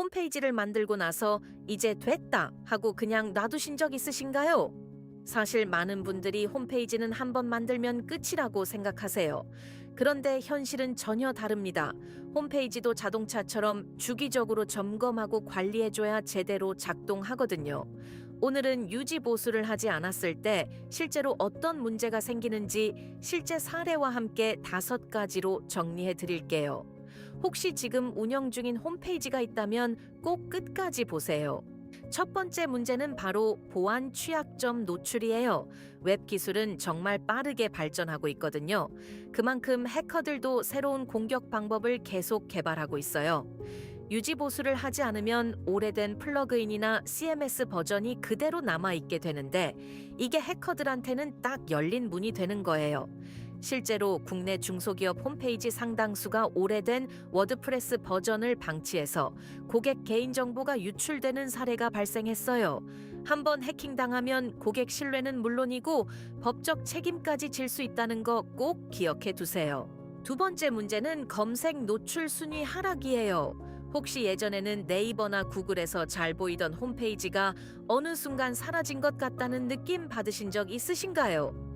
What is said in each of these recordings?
홈페이지를 만들고 나서 이제 됐다 하고 그냥 놔두신 적 있으신가요? 사실 많은 분들이 홈페이지는 한번 만들면 끝이라고 생각하세요. 그런데 현실은 전혀 다릅니다. 홈페이지도 자동차처럼 주기적으로 점검하고 관리해줘야 제대로 작동하거든요. 오늘은 유지 보수를 하지 않았을 때 실제로 어떤 문제가 생기는지 실제 사례와 함께 5가지로 정리해 드릴게요. 혹시 지금 운영 중인 홈페이지가 있다면 꼭 끝까지 보세요. 첫 번째 문제는 바로 보안 취약점 노출이에요. 웹 기술은 정말 빠르게 발전하고 있거든요. 그만큼 해커들도 새로운 공격 방법을 계속 개발하고 있어요. 유지 보수를 하지 않으면 오래된 플러그인이나 CMS 버전이 그대로 남아있게 되는데 이게 해커들한테는 딱 열린 문이 되는 거예요. 실제로 국내 중소기업 홈페이지 상당수가 오래된 워드프레스 버전을 방치해서 고객 개인정보가 유출되는 사례가 발생했어요. 한번 해킹당하면 고객 신뢰는 물론이고 법적 책임까지 질 수 있다는 거 꼭 기억해 두세요. 두 번째 문제는 검색 노출 순위 하락이에요. 혹시 예전에는 네이버나 구글에서 잘 보이던 홈페이지가 어느 순간 사라진 것 같다는 느낌 받으신 적 있으신가요?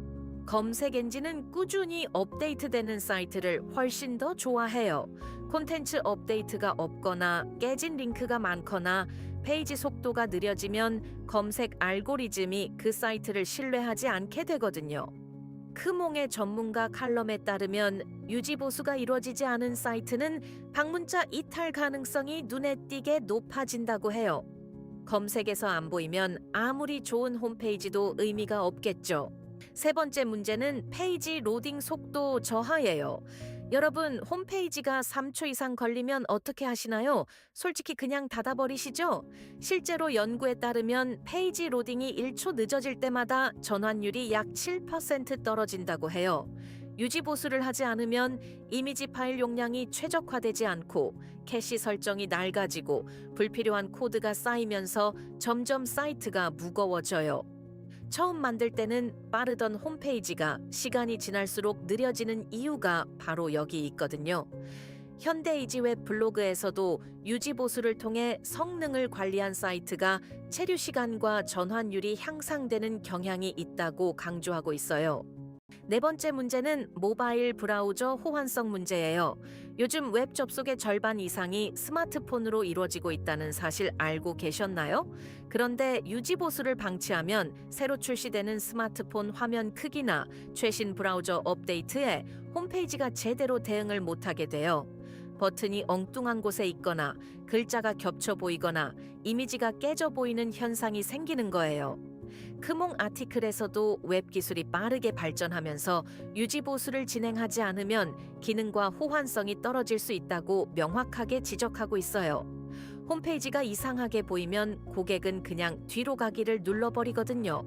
검색 엔진은 꾸준히 업데이트되는 사이트를 훨씬 더 좋아해요. 콘텐츠 업데이트가 없거나 깨진 링크가 많거나 페이지 속도가 느려지면 검색 알고리즘이 그 사이트를 신뢰하지 않게 되거든요. 크몽의 전문가 칼럼에 따르면 유지 보수가 이루어지지 않은 사이트는 방문자 이탈 가능성이 눈에 띄게 높아진다고 해요. 검색에서 안 보이면 아무리 좋은 홈페이지도 의미가 없겠죠. 세 번째 문제는 페이지 로딩 속도 저하예요. 여러분, 홈페이지가 3초 이상 걸리면 어떻게 하시나요? 솔직히 그냥 닫아버리시죠? 실제로 연구에 따르면 페이지 로딩이 1초 늦어질 때마다 전환율이 약 7% 떨어진다고 해요. 유지 보수를 하지 않으면 이미지 파일 용량이 최적화되지 않고 캐시 설정이 낡아지고 불필요한 코드가 쌓이면서 점점 사이트가 무거워져요. 처음 만들 때는 빠르던 홈페이지가 시간이 지날수록 느려지는 이유가 바로 여기 있거든요. 현대이지웹 블로그에서도 유지 보수를 통해 성능을 관리한 사이트가 체류 시간과 전환율이 향상되는 경향이 있다고 강조하고 있어요. 네 번째 문제는 모바일 브라우저 호환성 문제예요. 요즘 웹 접속의 절반 이상이 스마트폰으로 이루어지고 있다는 사실 알고 계셨나요? 그런데 유지 보수를 방치하면 새로 출시되는 스마트폰 화면 크기나 최신 브라우저 업데이트에 홈페이지가 제대로 대응을 못하게 돼요. 버튼이 엉뚱한 곳에 있거나 글자가 겹쳐 보이거나 이미지가 깨져 보이는 현상이 생기는 거예요. 크몽 아티클에서도 웹 기술이 빠르게 발전하면서 유지 보수를 진행하지 않으면 기능과 호환성이 떨어질 수 있다고 명확하게 지적하고 있어요. 홈페이지가 이상하게 보이면 고객은 그냥 뒤로 가기를 눌러버리거든요.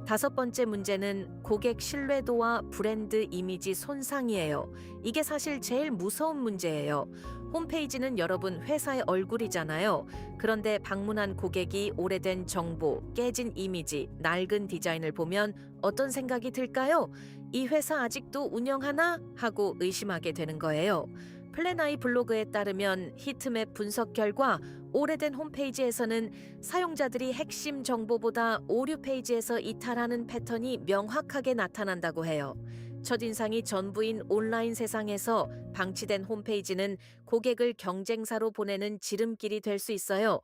다섯 번째 문제는 고객 신뢰도와 브랜드 이미지 손상이에요. 이게 사실 제일 무서운 문제예요. 홈페이지는 여러분 회사의 얼굴이잖아요. 그런데 방문한 고객이 오래된 정보, 깨진 이미지, 낡은 디자인을 보면 어떤 생각이 들까요? 이 회사 아직도 운영하나? 하고 의심하게 되는 거예요. 플래나이 블로그에 따르면 히트맵 분석 결과 오래된 홈페이지에서는 사용자들이 핵심 정보보다 오류 페이지에서 이탈하는 패턴이 명확하게 나타난다고 해요. 첫인상이 전부인 온라인 세상에서 방치된 홈페이지는 고객을 경쟁사로 보내는 지름길이 될 수 있어요.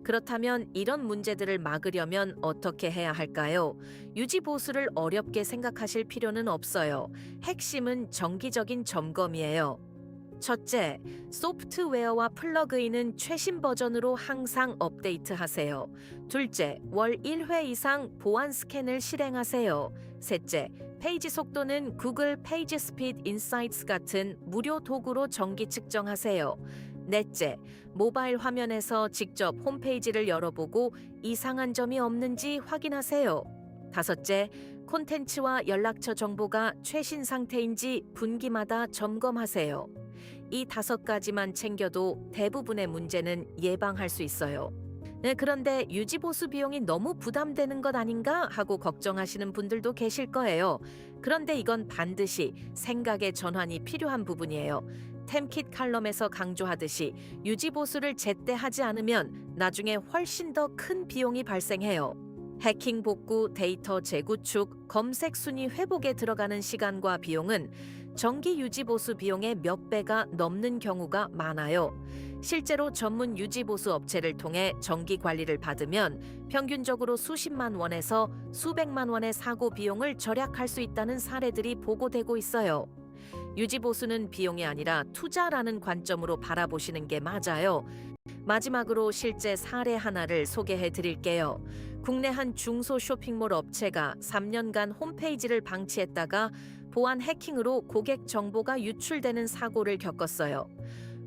그렇다면 이런 문제들을 막으려면 어떻게 해야 할까요? 유지 보수를 어렵게 생각하실 필요는 없어요. 핵심은 정기적인 점검이에요. 첫째, 소프트웨어와 플러그인은 최신 버전으로 항상 업데이트하세요. 둘째, 월 1회 이상 보안 스캔을 실행하세요. 셋째, 페이지 속도는 구글 페이지 스피드 인사이트스 같은 무료 도구로 정기 측정하세요. 넷째, 모바일 화면에서 직접 홈페이지를 열어보고 이상한 점이 없는지 확인하세요. 다섯째, 콘텐츠와 연락처 정보가 최신 상태인지 분기마다 점검하세요. 이 5가지만 챙겨도 대부분의 문제는 예방할 수 있어요. 네, 그런데 유지 보수 비용이 너무 부담되는 것 아닌가 하고 걱정하시는 분들도 계실 거예요. 그런데 이건 반드시 생각의 전환이 필요한 부분이에요. 템킷 칼럼에서 강조하듯이 유지보수를 제때 하지 않으면 나중에 훨씬 더 큰 비용이 발생해요. 해킹 복구, 데이터 재구축, 검색 순위 회복에 들어가는 시간과 비용은 정기 유지보수 비용의 몇 배가 넘는 경우가 많아요. 실제로 전문 유지보수 업체를 통해 정기 관리를 받으면 평균적으로 수십만 원에서 수백만 원의 사고 비용을 절약할 수 있다는 사례들이 보고되고 있어요. 유지보수는 비용이 아니라 투자라는 관점으로 바라보시는 게 맞아요. 마지막으로 실제 사례 하나를 소개해 드릴게요. 국내 한 중소 쇼핑몰 업체가 3년간 홈페이지를 방치했다가 보안 해킹으로 고객 정보가 유출되는 사고를 겪었어요.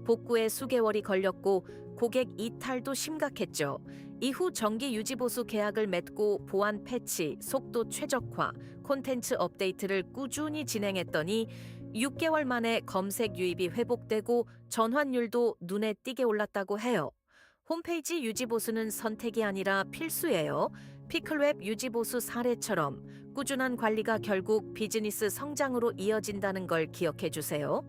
복구에 수개월이 걸렸고 고객 이탈도 심각했죠. 이후 정기 유지보수 계약을 맺고 보안 패치, 속도 최적화, 콘텐츠 업데이트를 꾸준히 진행했더니 6개월 만에 검색 유입이 회복되고 전환율도 눈에 띄게 올랐다고 해요. 홈페이지 유지보수는 선택이 아니라 필수예요. 피클웹 유지보수 사례처럼 꾸준한 관리가 결국 비즈니스 성장으로 이어진다는 걸 기억해 주세요.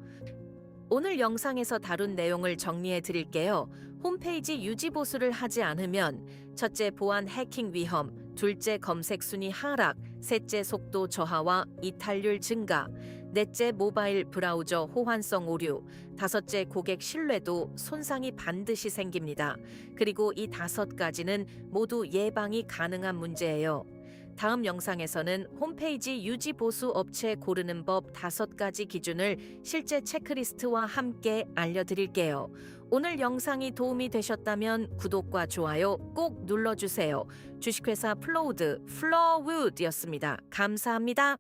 오늘 영상에서 다룬 내용을 정리해 드릴게요. 홈페이지 유지보수를 하지 않으면 첫째 보안 해킹 위험, 둘째 검색 순위 하락, 셋째 속도 저하와 이탈률 증가, 넷째 모바일 브라우저 호환성 오류, 다섯째 고객 신뢰도 손상이 반드시 생깁니다. 그리고 이 5가지는 모두 예방이 가능한 문제예요. 다음 영상에서는 홈페이지 유지 보수 업체 고르는 법 5가지 기준을 실제 체크리스트와 함께 알려드릴게요. 오늘 영상이 도움이 되셨다면 구독과 좋아요 꼭 눌러주세요. 주식회사 플로우드, 플로우드였습니다. 감사합니다.